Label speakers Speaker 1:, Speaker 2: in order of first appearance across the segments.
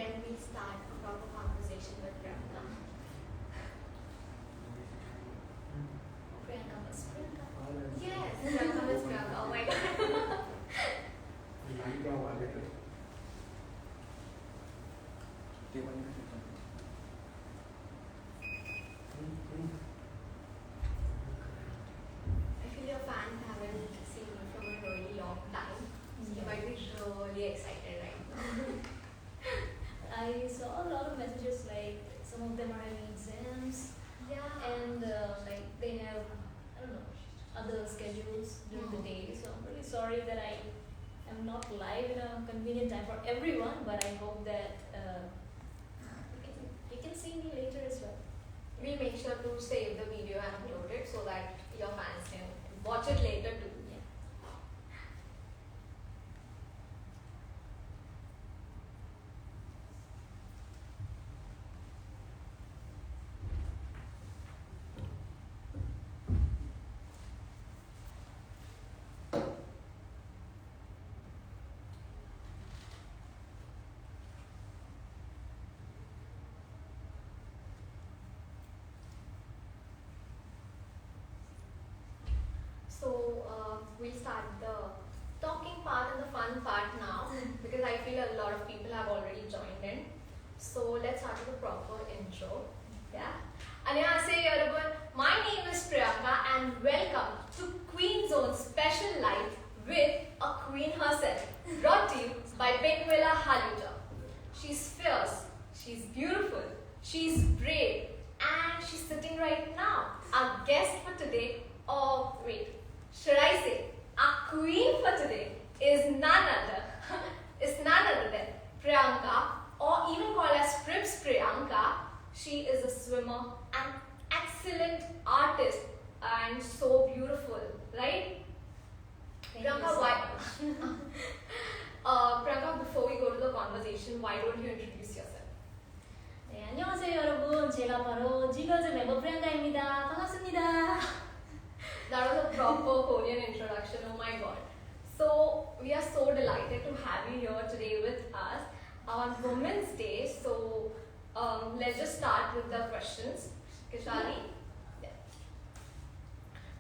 Speaker 1: then we start a proper conversation with Priyanka. Priyanka Miss Priyanka. Yes, Priyanka Miss Priyanka. Oh my god. I feel your fans haven't seen you from a really long time. So you might be really excited right now.
Speaker 2: I saw a lot of messages like some of them are having exams and like they have, I don't know, other schedules during the day. So I'm really sorry that I am not live in a convenient time for everyone, but I hope that you can see me later as well.
Speaker 1: We'll make sure to save the video and upload it so that your fans can watch it later too.
Speaker 2: Yeah.
Speaker 1: So we'll start the talking part and the fun part now because I feel a lot of people have already joined in. So let's start with a proper intro. Yeah. 안녕하세요 여러분. My name is Priyanka and welcome to Queen Zone's special live with a queen herself. Brought to you by Hallyu Talk. She's fierce, she's beautiful, she's brave, and she's sitting right now. Our guest for today, oh wait, should I say, our queen for today is none other than Priyanka, or even called as Prips Priyanka. She is a swimmer, an excellent artist, and so beautiful, right? Priyanka, why? Priyanka, before we go to the conversation, why don't you introduce yourself?
Speaker 2: 네, 안녕하세요 여러분. 제가 바로 GIRLS 멤버 프리앙카입니다. 반갑습니다.
Speaker 1: That was a proper Korean introduction, oh my god. So, we are so delighted to have you here today with us on Women's Day. So, let's just start with the questions. Kishali? Yeah.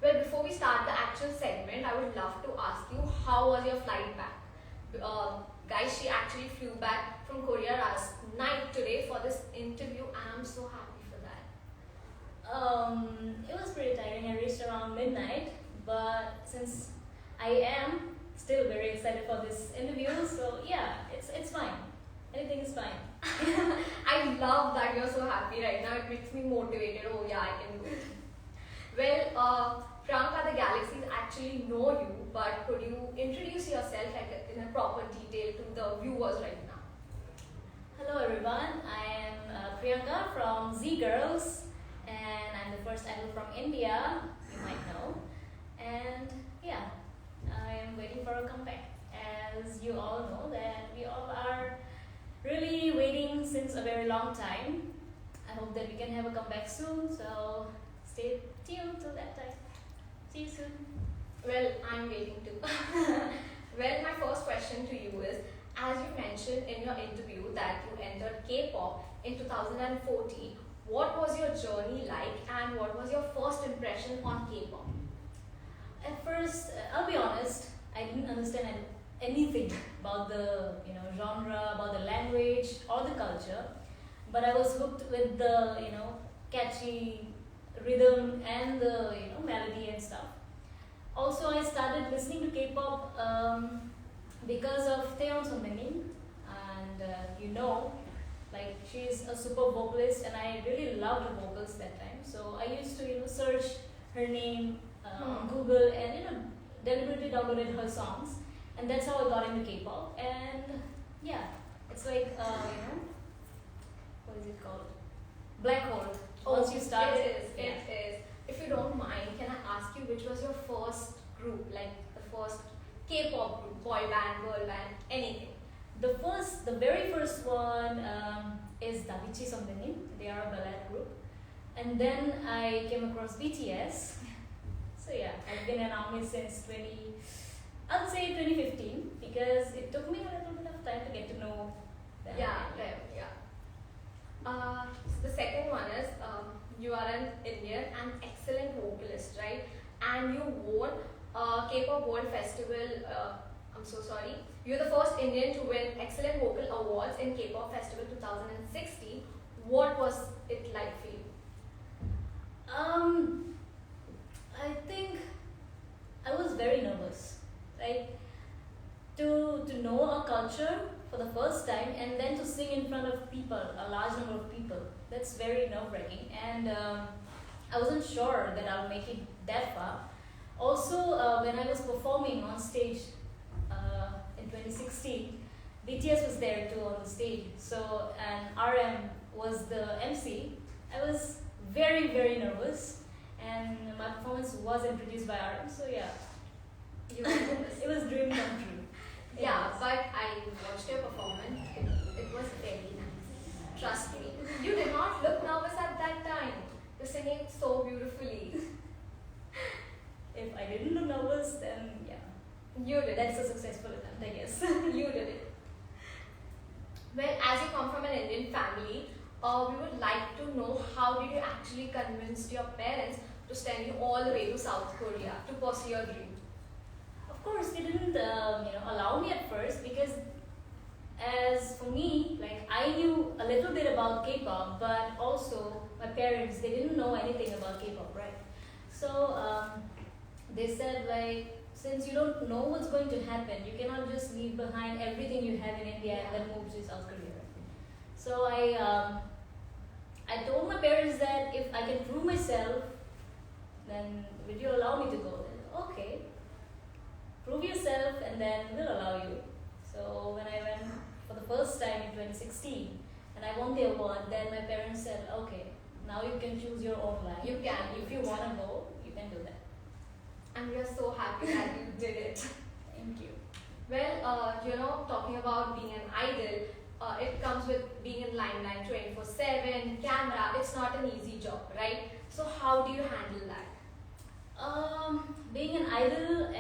Speaker 1: Well, before we start the actual segment, I would love to ask you, how was your flight back? Guys, she actually flew back from Korea last night today for this interview, and I'm so happy for that.
Speaker 2: It was pretty tiring. I reached around midnight, but since I am still very excited for this interview, so yeah, it's fine. Anything is fine.
Speaker 1: I love that you're so happy right now. It makes me motivated. Oh yeah, I can do it. Well, Priyanka, the galaxies actually know you, but could you introduce yourself like in a proper detail to the viewers right now?
Speaker 2: Hello everyone. I am Priyanka from GIRLS, and I'm the first idol from India. You might know, and yeah, I am waiting for a comeback. As you all know, that we all are really waiting since a very long time. I hope that we can have a comeback soon, so stay tuned till that time. See you soon.
Speaker 1: Well, I'm waiting too. Well, my first question to you is, as you mentioned in your interview that you entered K-pop in 2014, what was your journey like and what was your first impression on K-pop?
Speaker 2: At first, I'll be honest, I didn't understand anything about the genre, about the language or the culture, but I was hooked with the catchy rhythm and the melody and stuff. Also, I started listening to K-pop because of thier, and like she's a super vocalist, and I really loved her vocals that time. So I used to search her name on Google and deliberately downloaded her songs, and that's how I got into K-pop. And yeah, it's like what is it called? Black hole. Once you start
Speaker 1: it is. If you don't mind, can I ask you which was your first group, like the first K-pop group, boy band, girl band, anything?
Speaker 2: The very first one is Davichi Sondenim. They are a ballad group. And then I came across BTS. So yeah, I've been an ARMY since I'd say 2015, because it took me a little bit of time to get to know them.
Speaker 1: Yeah. and you won K-pop World Festival. I'm so sorry. You're the first Indian to win Excellent Vocal Awards in K-pop Festival 2016. What was it like for you?
Speaker 2: I think I was very nervous, right? To know a culture for the first time and then to sing in front of people, a large number of people. That's very nerve-wracking, and I wasn't sure that I'll make it that far. Also, when I was performing on stage in 2016, BTS was there too on the stage. So, and RM was the MC. I was very, very nervous, and my performance was introduced by RM. So yeah,
Speaker 1: You were nervous.
Speaker 2: it was dream come true.
Speaker 1: Yeah, but I watched your performance. It was very nice. Trust me. You did not look nervous at that time. You're singing so beautifully.
Speaker 2: If I didn't look nervous, then yeah,
Speaker 1: You did it.
Speaker 2: that's a successful attempt, I guess.
Speaker 1: You did it. Well, as you come from an Indian family, we would like to know how did you actually convince your parents to send you all the way to South Korea to pursue your dream?
Speaker 2: Of course, they didn't, allow me at first because, as for me, like I knew a little bit about K-pop, but also my parents they didn't know anything about K-pop, right? So they said like, since you don't know what's going to happen, you cannot just leave behind everything you have in India and then move to South Korea. So I told my parents that if I can prove myself, then would you allow me to go? They said, okay, prove yourself and then we'll allow you. So when I went for the first time in 2016 and I won the award, then my parents said, okay, now you can choose your own line.
Speaker 1: You can.
Speaker 2: If you want to go, you can do that.
Speaker 1: And we are so happy that you did it.
Speaker 2: Thank you.
Speaker 1: Well, talking about being an idol, it comes with being in limelight 24/7, camera. It's not an easy job, right? So how do you handle that?
Speaker 2: Being an idol,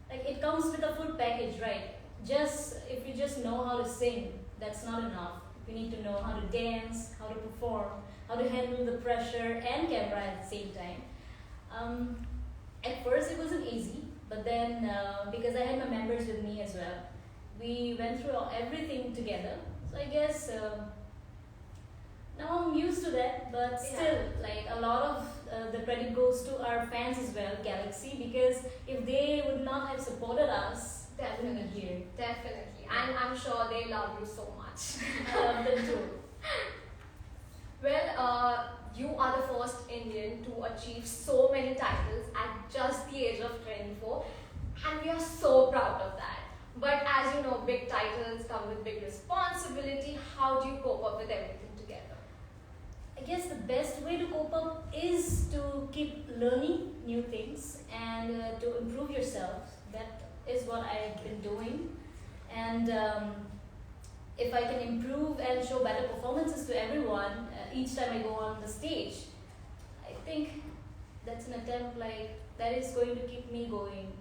Speaker 2: like it comes with a full package, right? Just if you just know how to sing, that's not enough. You need to know how to dance, how to perform, how to handle the pressure and camera at the same time. At first, it wasn't easy, but then because I had my members with me as well, we went through everything together. So I guess now I'm used to that, but still, like a lot of the credit goes to our fans as well, Galaxy, because if they would not have supported us, I wouldn't be here.
Speaker 1: Definitely. And I'm sure they love you so much.
Speaker 2: I love them too.
Speaker 1: Well, you are the first Indian to achieve so many titles at just the age of 24, and we are so proud of that. But as you know, big titles come with big responsibility. How do you cope up with everything together?
Speaker 2: I guess the best way to cope up is to keep learning new things and to improve yourself. That is what I've been doing. And if I can improve and show better performances to everyone each time I go on the stage, I think that's an attempt like that is going to keep me going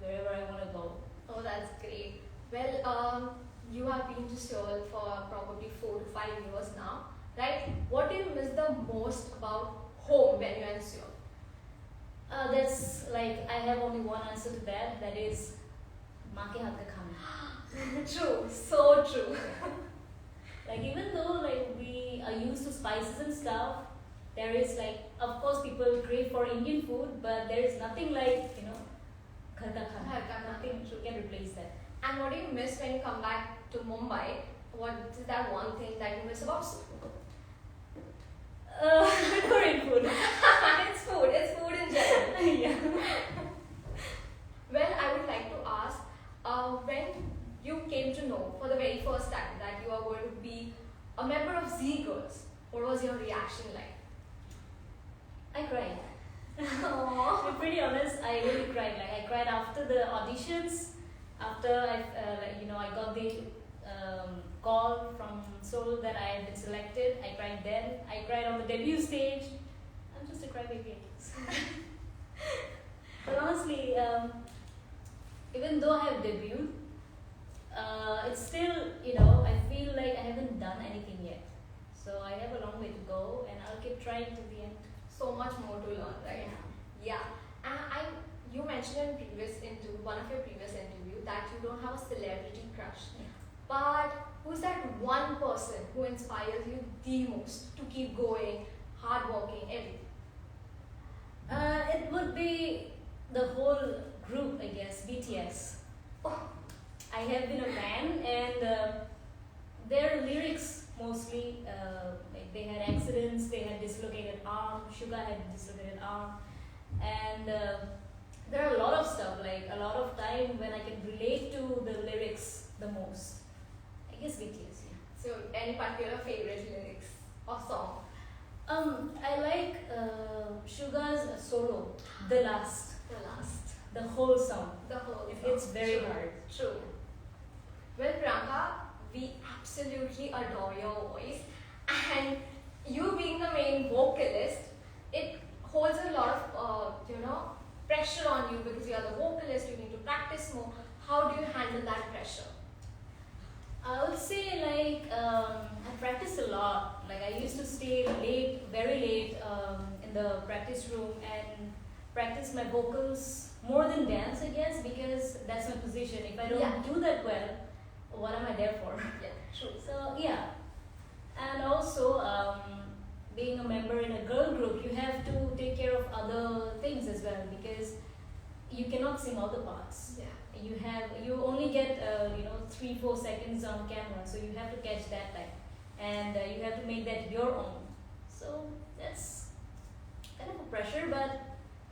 Speaker 2: wherever I want to go.
Speaker 1: Oh, that's great. Well, you have been to Seoul for probably 4 to 5 years now, right? What do you miss the most about home when you're in Seoul?
Speaker 2: That's like I have only one answer to that. That is, माँ के हाथ का खाना.
Speaker 1: True, so true.
Speaker 2: Like even though like we are used to spices and stuff, there is like of course people crave for Indian food, but there is nothing like घर का खाना.
Speaker 1: घर का खाना.
Speaker 2: Nothing can replace that.
Speaker 1: And what do you miss when you come back to Mumbai? What is that one thing that you miss about Seoul?
Speaker 2: Korean food.
Speaker 1: It's food. It's food in general.
Speaker 2: Yeah.
Speaker 1: Well, I would like to ask, when you came to know for the very first time that you are going to be a member of Z Girls, what was your reaction like?
Speaker 2: I cried.
Speaker 1: Aww.
Speaker 2: To be pretty honest, I really cried. Like I cried after the auditions, after I got the call from Seoul that I had been selected. I cried then. I cried on the debut stage. I'm just a crybaby. But honestly, even though I have debuted, it's still I feel like I haven't done anything yet. So I have a long way to go, and I'll keep trying to the end.
Speaker 1: So much more to learn, right? Yeah. You mentioned in one of your previous interview that you don't have a celebrity crush.
Speaker 2: Yeah.
Speaker 1: But who's that one person who inspires you the most to keep going, hardworking, everything?
Speaker 2: It would be the whole group, I guess, BTS.
Speaker 1: Oh,
Speaker 2: I have been a fan, and their lyrics mostly, like they had accidents, they had dislocated arm, Suga had dislocated arm, and there are a lot of stuff, like a lot of time when I can relate to the lyrics the most. I guess BTS, yeah.
Speaker 1: so any particular favorite lyrics or song?
Speaker 2: I like Suga's solo, The Last,
Speaker 1: The last.
Speaker 2: the whole song.
Speaker 1: The whole
Speaker 2: It
Speaker 1: song.
Speaker 2: hits very
Speaker 1: True.
Speaker 2: hard.
Speaker 1: True. Well, Priyanka, we absolutely adore your voice, and you being the main vocalist, it holds a lot of pressure on you because you are the vocalist. You need to practice more. How do you handle that pressure?
Speaker 2: I would say I practice a lot. Like I used to stay late, very late, in the practice room and practice my vocals more than dance, I guess, because that's my position. If I don't
Speaker 1: Yeah.
Speaker 2: do that well, what am I there for?
Speaker 1: Yeah, true.
Speaker 2: So yeah, and also being a member in a girl group, you have to take care of other things as well because you cannot sing all the parts.
Speaker 1: Yeah.
Speaker 2: You only get 3-4 seconds on camera, so you have to catch that time, and you have to make that your own. So that's kind of a pressure, but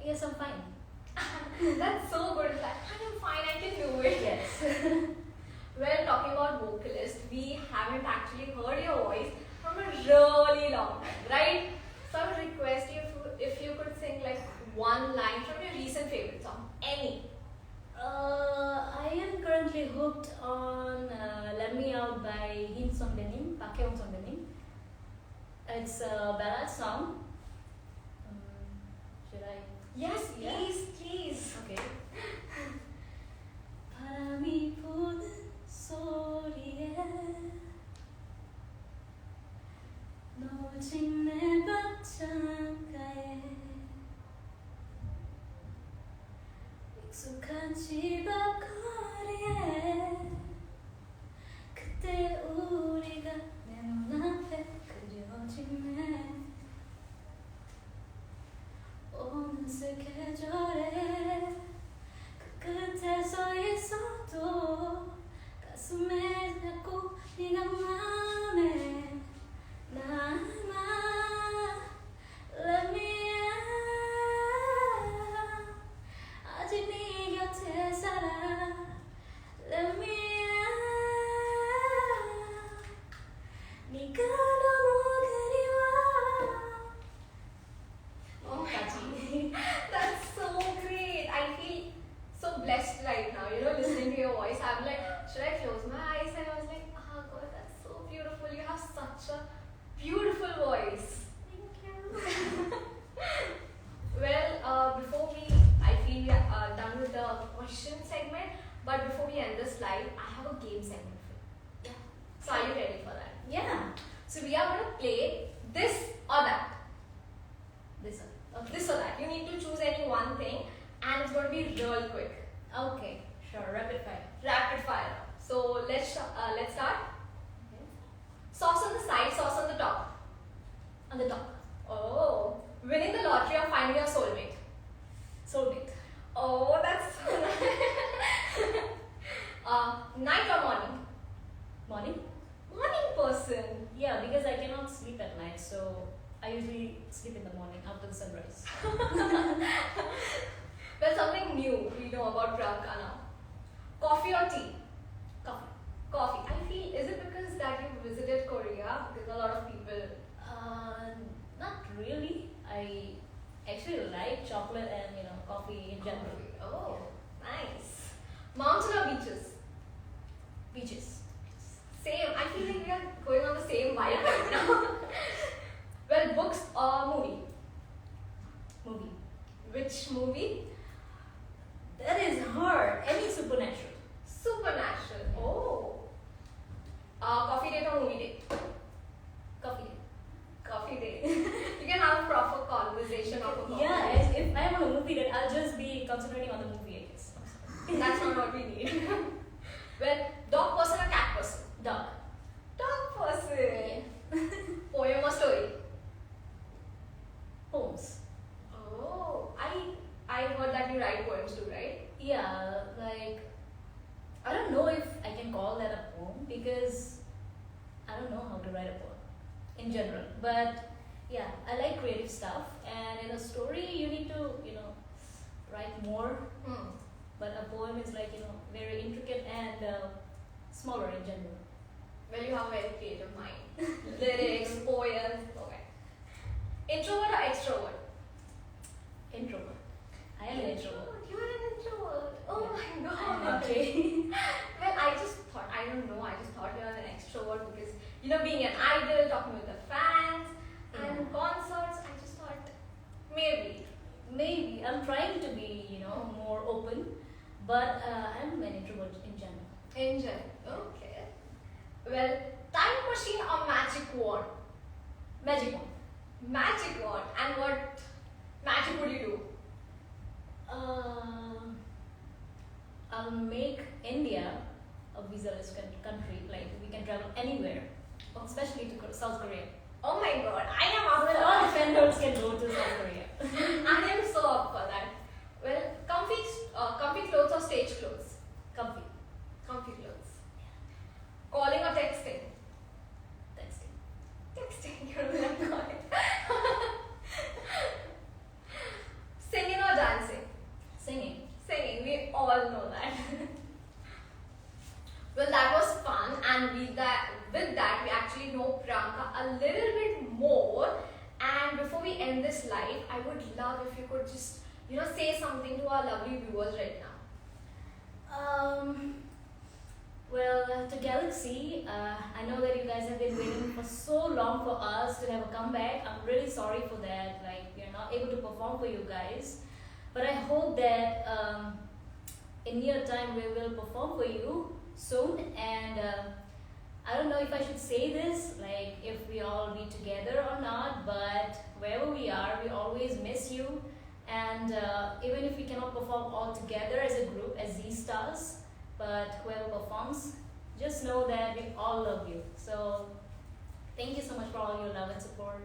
Speaker 2: I guess I'm fine.
Speaker 1: That's so good. Like, I'm fine, I can do it.
Speaker 2: Yes.
Speaker 1: Well, talking about vocalist, we haven't actually heard your voice from a really long time, right? So I would request you if you could sing like one line from your recent favorite song, any.
Speaker 2: I am currently hooked on Let Me Out by Hin Song Denim, Pakeong Song Denim. It's a ballad song. Should I?
Speaker 1: Yes,
Speaker 2: Yeah.
Speaker 1: please.
Speaker 2: Okay. 바람이 부는 소리에 노진 내 밭장가에 익숙한 집 앞 거리에 그때 우리가 내 눈앞에 그려지네 어느새 계절에 그 끝에 서 있어도 가슴에 자꾸 네가 맘에 남아 Let me out 아직 네 곁에 살아 Let me out 네가 너무 그리워
Speaker 1: Oh my God. That's so great. I feel so blessed right now, listening to your voice. I'm like, should I close my eyes? And I was like, oh God, that's so beautiful. You have such a beautiful voice.
Speaker 2: Thank you.
Speaker 1: Well, I feel we are done with the question segment. But before we end this live, I have a game segment for you. Yeah. So are you ready for that?
Speaker 2: Yeah.
Speaker 1: So we are going to play this or that.
Speaker 2: This one. Okay.
Speaker 1: This or that. You need to choose any one thing, and it's going to be real quick.
Speaker 2: Okay. Sure. Rapid fire.
Speaker 1: Rapid fire. So let's start.
Speaker 2: Okay.
Speaker 1: Sauce on the side, sauce on the top.
Speaker 2: On the top.
Speaker 1: Oh, winning the lottery or finding your soulmate.
Speaker 2: Soulmate.
Speaker 1: Oh, that's so nice. Night or morning?
Speaker 2: Morning.
Speaker 1: Morning person.
Speaker 2: Yeah, because I cannot sleep at night, so I usually sleep in the morning after the sunrise.
Speaker 1: Well, something new we know about Priyanka now. Coffee or tea?
Speaker 2: Coffee.
Speaker 1: Coffee. I feel, is it because that you visited Korea? Because a lot of people.
Speaker 2: Not really. I actually like chocolate and coffee in general.
Speaker 1: Oh, nice. Mountain or beaches?
Speaker 2: Beaches.
Speaker 1: Same. I feel like we are going on the same vibe right now. Well, books or movie?
Speaker 2: Movie.
Speaker 1: Which movie?
Speaker 2: That is hard. Any supernatural.
Speaker 1: Supernatural. Oh. Coffee date or movie date?
Speaker 2: Coffee.
Speaker 1: Coffee date. You can have a proper conversation of a coffee.
Speaker 2: Yeah, if I'm on a movie, then I'll just how to write a poem in general. But yeah, I like creative stuff, and in a story you need to, write more.
Speaker 1: Hmm.
Speaker 2: But a poem is like, very intricate and smaller in general.
Speaker 1: Well, you have a very creative mind. Lyrics, poems. Okay. Introvert or extrovert?
Speaker 2: Introvert. I am an introvert.
Speaker 1: You are an introvert. Oh
Speaker 2: Yeah.
Speaker 1: my
Speaker 2: I am
Speaker 1: god.
Speaker 2: actually.
Speaker 1: Well, I just thought, I don't know, I just thought you are an extrovert because, being an idol, talking with the fans, and
Speaker 2: Yeah.
Speaker 1: concerts, I just thought maybe.
Speaker 2: Maybe I'm trying to be, more open, but I'm an introvert in general.
Speaker 1: Enjoy. Okay. Well, time machine or magic wand?
Speaker 2: Magic one.
Speaker 1: Magic wand. And what magic would you do?
Speaker 2: I'll make India a visa-less country. Like we can travel anywhere, especially to South Korea.
Speaker 1: Oh my god, I am up for
Speaker 2: Well, all
Speaker 1: that.
Speaker 2: defenders can go to South Korea.
Speaker 1: I am so up for that. Well, comfy clothes or stage clothes?
Speaker 2: Comfy.
Speaker 1: Comfy clothes. Calling or texting?
Speaker 2: Texting.
Speaker 1: Texting, you're really calling. Singing or dancing?
Speaker 2: Singing.
Speaker 1: Singing, we all know that. Well, that was fun, and with that, we actually know Priyanka a little bit more. And before we end this live, I would love if you could just, say something to our lovely viewers right now.
Speaker 2: Well, to Galaxy, I know that you guys have been waiting for so long for us to have a comeback. I'm really sorry for that. Like, we're not able to perform for you guys. But I hope that in near time we will perform for you soon. And I don't know if I should say this, like if we all be together or not, but wherever we are, we always miss you. And even if we cannot perform all together as a group, as Z-Stars, but whoever performs, just know that we all love you. So thank you so much for all your love and support.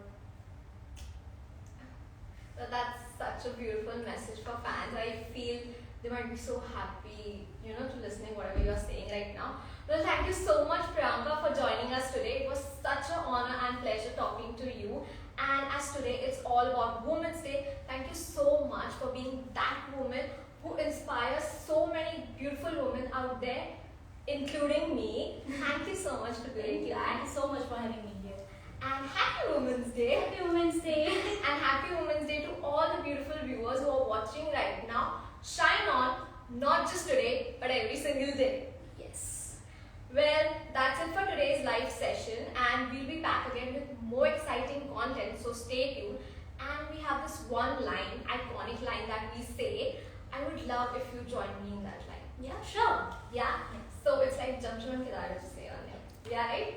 Speaker 1: Well, that's such a beautiful message for fans. I feel they might be so happy, to listening whatever you are saying right now. Well, thank you so much, Priyanka, for joining us today. It was such an honor and pleasure talking to you. And as today it's all about Women's Day, thank you so much for being that woman who inspires so many beautiful women out there, including me. Thank you so much for doing
Speaker 2: Thank
Speaker 1: that.
Speaker 2: you so much for having me here.
Speaker 1: And happy Women's Day.
Speaker 2: Happy Women's Day.
Speaker 1: And happy Women's Day to all the beautiful viewers who are watching right now. Shine on, not just today, but every single day.
Speaker 2: Yes.
Speaker 1: Well, that's it for today's live session, and we'll be back again with more exciting content, so stay tuned. And we have this one line, iconic line that we say. I would love if you join me in that line.
Speaker 2: Yeah, sure.
Speaker 1: Yeah? So it's like Jamshman Kedar to say on it. Yeah, right?